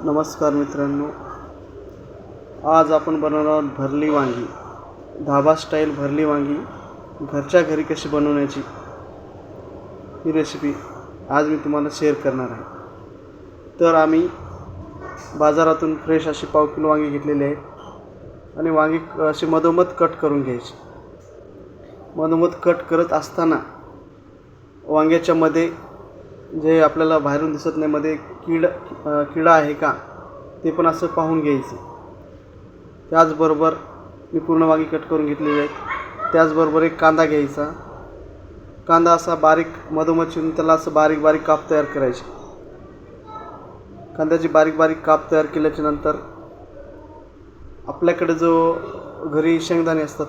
नमस्कार मित्रांनो, आज आपण बनवणार आहोत भरली वांगी. धाबा स्टाईल भरली वांगी घरच्या घरी कशी बनवण्याची ही रेसिपी आज मी तुम्हाला शेअर करणार आहे. तर आम्ही बाजारातून फ्रेश अशी पाव किलो वांगी घेतलेली आहेत आणि वांगी अशी मधोमध कट करून घ्यायची. मधोमध कट करत असताना वांग्याच्या मध्ये जे आपल्याला बाहेरून दिसत नाही मध्ये किडा आहे का ते पण असं पाहून घ्यायचं. त्याचबरोबर मी पूर्ण वांगी कट करून घेतलेली आहेत. त्याचबरोबर एक कांदा घ्यायचा. कांदा असा बारीक मधोमध चिरून त्याला असं बारीक बारीक काप तयार करायचे. कांद्याची बारीक बारीक काप तयार केल्याच्या नंतर आपल्याकडे जो घरी शेंगदाणे असतात,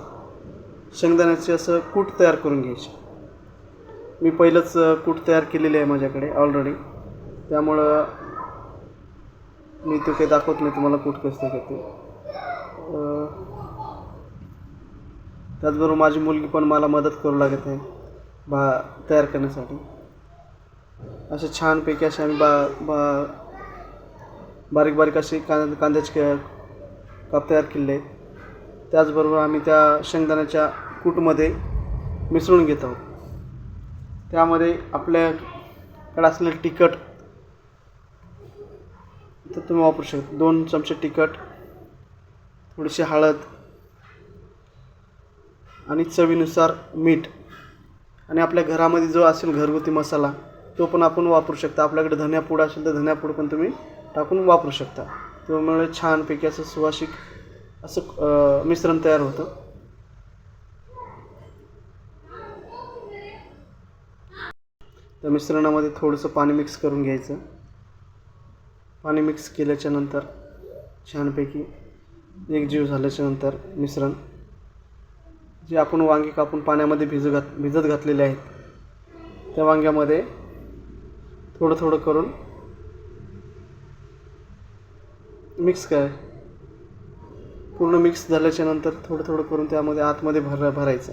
शेंगदाण्याचे असं कूट तयार करून घ्यायचे. मी पहिलंच कूट तयार केलेले आहे माझ्याकडे ऑलरेडी, त्यामुळं मी तो काही दाखवत नाही तुम्हाला कूट कसं करते. त्याचबरोबर माझी मुलगी पण मला मदत करू लागत आहे तयार करण्यासाठी. असे छानपैकी असे आम्ही बारीक बारीक असे कांद्याचे काप तयार केले आहेत. त्याचबरोबर आम्ही त्या शेंगदाण्याच्या कूटमध्ये मिसळून घेत आहोत. त्यामध्ये आपल्याकडे असलेलं तिखट तर तुम्ही वापरू शकता. 2 चमचे तिखट, थोडीशी हळद आणि चवीनुसार मीठ आणि आपल्या घरामध्ये जो असेल घरगुती मसाला तो पण आपण वापरू शकता. आपल्याकडे धण्यापूड असेल तर धण्यापूड पण तुम्ही टाकून वापरू शकता. त्यामुळे छानपैकी असं सुवासिक असं मिश्रण तयार होतं. त्या मिश्रणामध्ये थोडंसं पाणी मिक्स करून घ्यायचं. पाणी मिक्स केल्याच्या नंतर छानपैकी एकजीव झाल्याच्या नंतर मिश्रण जे आपण वांगी कापून पाण्यामध्ये भिजत घातलेले आहेत त्या वांग्यामध्ये थोडं थोडं करून मिक्स पूर्ण मिक्स झाल्याच्या नंतर थोडं थोडं करून त्यामध्ये आतमध्ये भरायचं.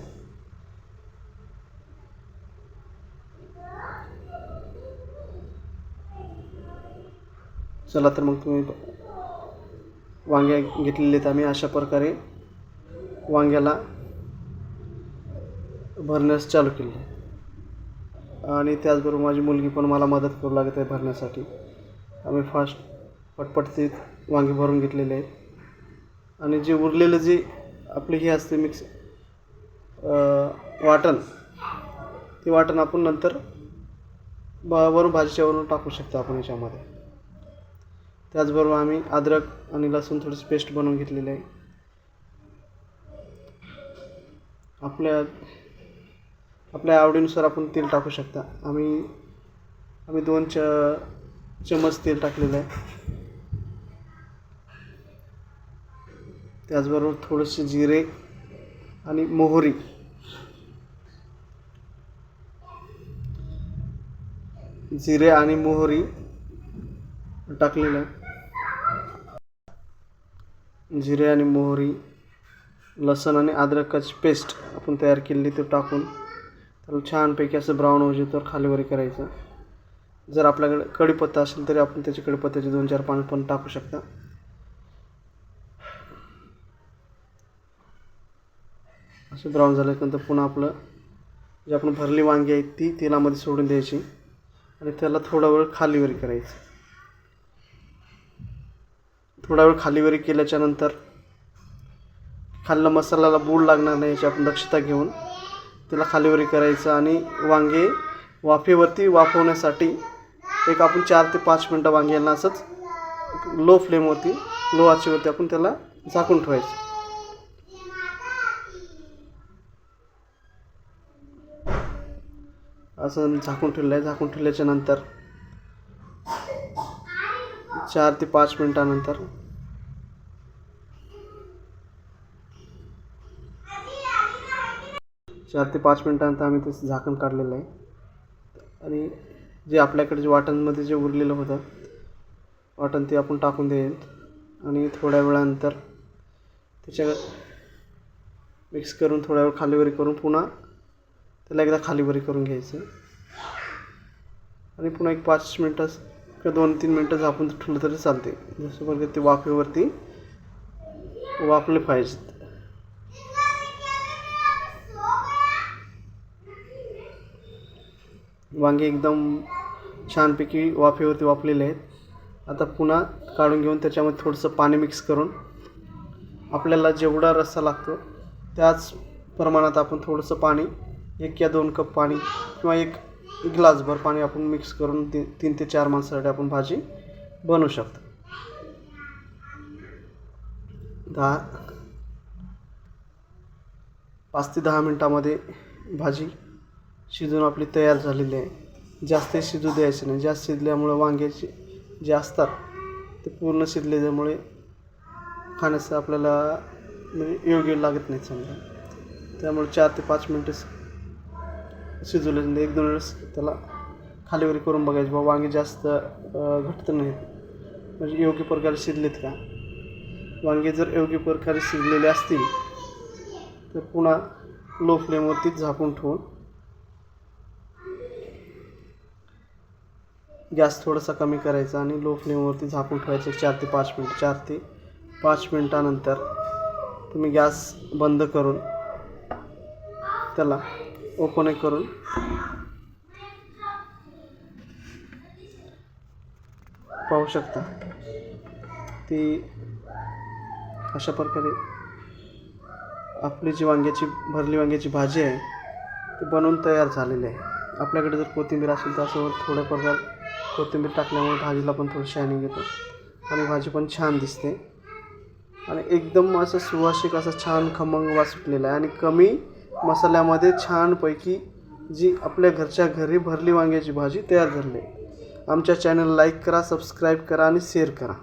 चला तर मग तुम्ही वांगे घेतलेले आहेत आम्ही अशा प्रकारे वांग्याला भरण्यास चालू केले आणि त्याचबरोबर माझी मुलगी पण मला मदत करू लागत आहे भरण्यासाठी. आम्ही पटपट वांगी भरून घेतलेले आहेत आणि जे उरलेलं जे आपले हे असते मिक्स वाटण, ते वाटण आपण नंतर वरून भाजीच्यावरून टाकू शकतो आपण याच्यामध्ये. त्याचबरोबर आम्ही अद्रक आणि लसूण थोडीशी पेस्ट बनवून घेतलेली आहे. आपल्या आवडीनुसार आपण तेल टाकू शकता. आम्ही 2 चम्मच तेल टाकलेलं आहे. त्याचबरोबर थोडेसे जिरे आणि मोहरी, टाकलेलं आहे. जिरे आणि मोहरी, लसूण आणि अद्रकाची पेस्ट आपण तयार केलेली ते टाकून त्याला छानपैकी असं ब्राऊन होईपर्यंत खालीवरी करायचं. जर आपल्याकडे कढीपत्ता असेल तरी आपण त्याची कढीपत्त्याचे 2-4 पानं पण टाकू शकता. असं ब्राऊन झाल्यानंतर पुन्हा आपलं जे आपण भरली वांगी आहेत ती तेलामध्ये सोडून द्यायची आणि त्याला थोडा वेळ खालीवरी करायचं. थोडा वेळ खालीवरी केल्याच्या नंतर खाल्ला मसाल्याला बूड लागणार नाही याची आपण दक्षता घेऊन त्याला खालीवरी करायचं आणि वांगे वाफेवरती वाफवण्यासाठी एक आपण 4 ते 5 मिनटं वांग्यांना असंच लो आचेवरती आपण त्याला झाकून ठेवायचं. असं झाकून ठेवलं आहे. झाकून ठेवल्याच्या नंतर 4 ते 5 मिनटानंतर आम्ही ते झाकण काढलेलं आहे आणि जे आपल्याकडे जे वाटणमध्ये जे उरलेलं होतं वाटण ते आपण टाकून द्यायचं आणि थोड्या वेळानंतर त्याच्यावर मिक्स करून थोड्या वेळ खालीवरी करून पुन्हा त्याला एकदा खालीवरी करून घ्यायचं आणि पुन्हा एक 5 मिनटं का 2-3 मिनटं झाकून ठेवलं तरी चालते. जसं बघा ते वाफेवरती वाफले पाहिजेत. वांगे एकदम छानपैकी वाफेवरती वाफलेले आहेत. आता पुन्हा काढून घेऊन त्याच्यामध्ये थोडंसं पाणी मिक्स करून आपल्याला जेवढा रस्सा लागतो त्याच प्रमाणात आपण थोडंसं पाणी 1 या 2 कप पाणी किंवा 1 ग्लासभर पाणी आपण मिक्स करून 3 ते 4 माणसासाठी आपण भाजी बनवू शकतो. 5 ते 10 मिनटामध्ये भाजी शिजून आपली तयार झालेली आहे. जास्त शिजू द्यायचं नाही. जास्त शिजल्यामुळं वांग्याचे जे असतात ते पूर्ण शिजल्यामुळे खाण्याचं आपल्याला म्हणजे योग्य लागत नाही समजा. त्यामुळे 4 ते 5 मिनटं शिजवले. 1-2 वेळेस त्याला खालीवरी करून बघायचं बा वांगे जास्त घट्ट नाहीत म्हणजे योग्य प्रकारे शिजलेत का. वांगे जर योग्य प्रकारे शिजलेले असतील तर पुन्हा लो फ्लेमवरती झाकून ठेवून गॅस थोडासा कमी करायचा आणि लो फ्लेमवरती झाकून ठेवायचं 4 ते 5 मिनिट. 4 ते 5 मिनटानंतर तुम्ही गॅस बंद करून त्याला ओपन करून पाहू शकता. ती अशा प्रकारे आपली जी भरली वांग्याची भाजी आहे ती बनवून तयार झालेली आहे. आपल्याकडे जर कोथिंबीर असेल तर असं थोड्या प्रकारे कोथिंबीर टाकल्यामुळे भाजीला पण थोडं शायनिंग येतं आणि भाजी पण छान दिसते आणि एकदम असं सुवासिक असं छान खमंग वास सुटलेला आहे आणि कमी मसाल्यामध्ये छानपैकी जी आपल्या घरच्या घरी भरली वांग्याची भाजी तयार झाली आहे. आमच्या चॅनल लाईक करा, सबस्क्राईब करा आणि शेअर करा.